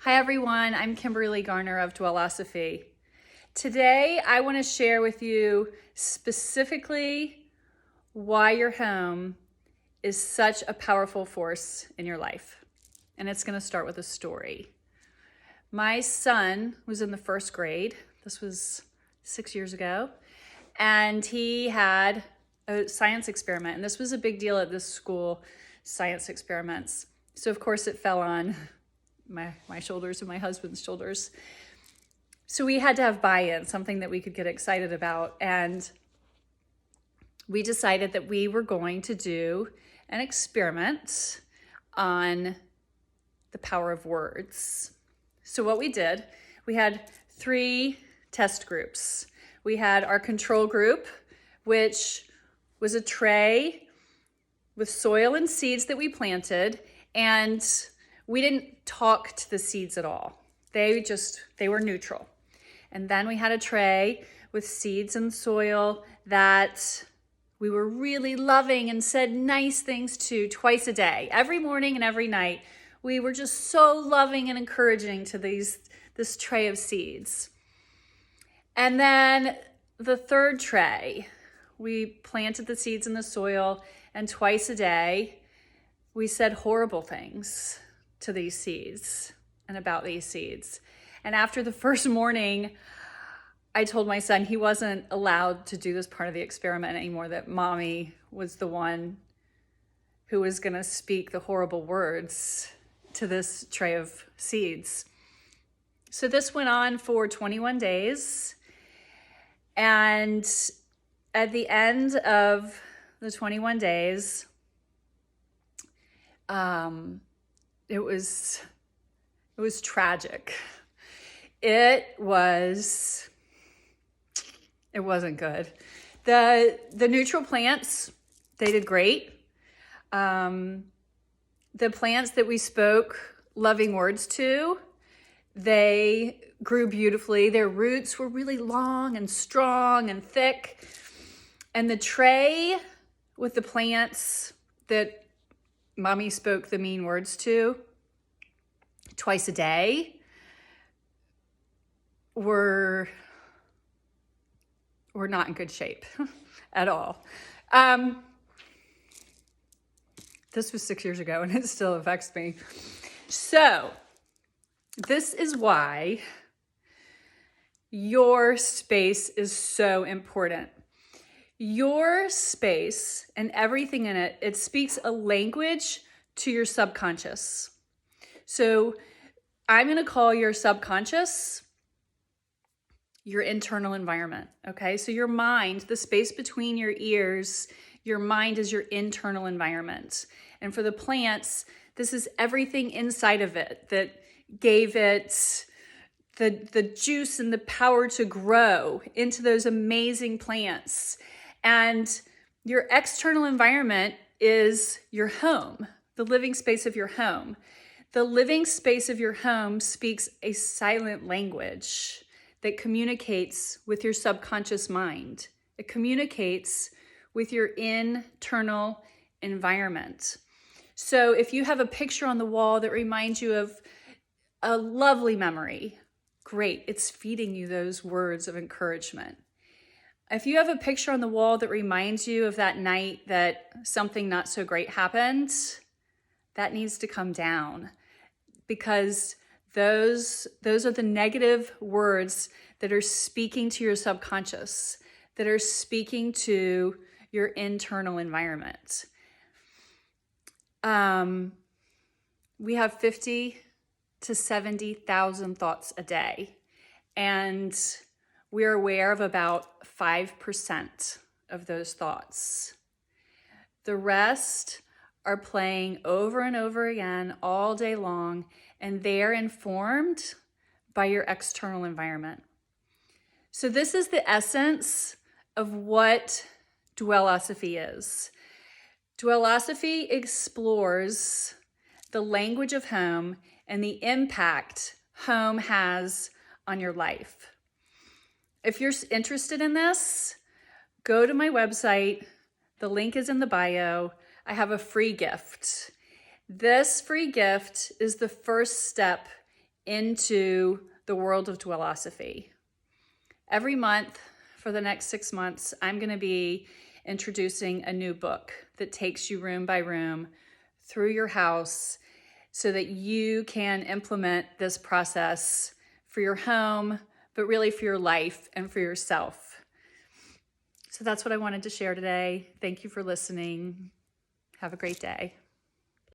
Hi everyone, I'm Kimberly Garner of Dwellosophy. Today I want to share with you specifically why your home is such a powerful force in your life. And it's going to start with a story. My son was in the first grade. This was 6 years ago. And he had a science experiment. And this was a big deal at this school, science experiments. So of course it fell on my shoulders and my husband's shoulders. So we had to have buy-in, something that we could get excited about. And we decided that we were going to do an experiment on the power of words. So what we did, we had 3 test groups. We had our control group, which was a tray with soil and seeds that we planted, and we didn't talk to the seeds at all. They were neutral. And then we had a tray with seeds and soil that we were really loving and said nice things to twice a day, every morning and every night. We were just so loving and encouraging to this tray of seeds. And then the third tray, we planted the seeds in the soil, and twice a day, we said horrible things to these seeds and about these seeds. And after the first morning, I told my son he wasn't allowed to do this part of the experiment anymore, that mommy was the one who was going to speak the horrible words to this tray of seeds. So this went on for 21 days. And at the end of the 21 days, it was tragic. It wasn't good. The neutral plants, they did great. The plants that we spoke loving words to, they grew beautifully. Their roots were really long and strong and thick. And the tray with the plants that mommy spoke the mean words to twice a day were not in good shape at all. This was 6 years ago and it still affects me. So this is why your space is so important. Your space and everything in it, it speaks a language to your subconscious. So I'm going to call your subconscious your internal environment, okay? So your mind, the space between your ears, your mind is your internal environment. And for the plants, this is everything inside of it that gave it the juice and the power to grow into those amazing plants. And your external environment is your home, the living space of your home. The living space of your home speaks a silent language that communicates with your subconscious mind. It communicates with your internal environment. So if you have a picture on the wall that reminds you of a lovely memory, great, it's feeding you those words of encouragement. If you have a picture on the wall that reminds you of that night that something not so great happened, that needs to come down, because those are the negative words that are speaking to your subconscious, that are speaking to your internal environment. We have 50 to 70,000 thoughts a day, and we're aware of about 5% of those thoughts. The rest are playing over and over again all day long, and they're informed by your external environment. So this is the essence of what Dwellosophy is. Dwellosophy explores the language of home and the impact home has on your life. If you're interested in this, go to my website. The link is in the bio. I have a free gift. This free gift is the first step into the world of Dwellosophy. Every month for the next 6 months, I'm going to be introducing a new book that takes you room by room through your house so that you can implement this process for your home, but really for your life and for yourself. So that's what I wanted to share today. Thank you for listening. Have a great day.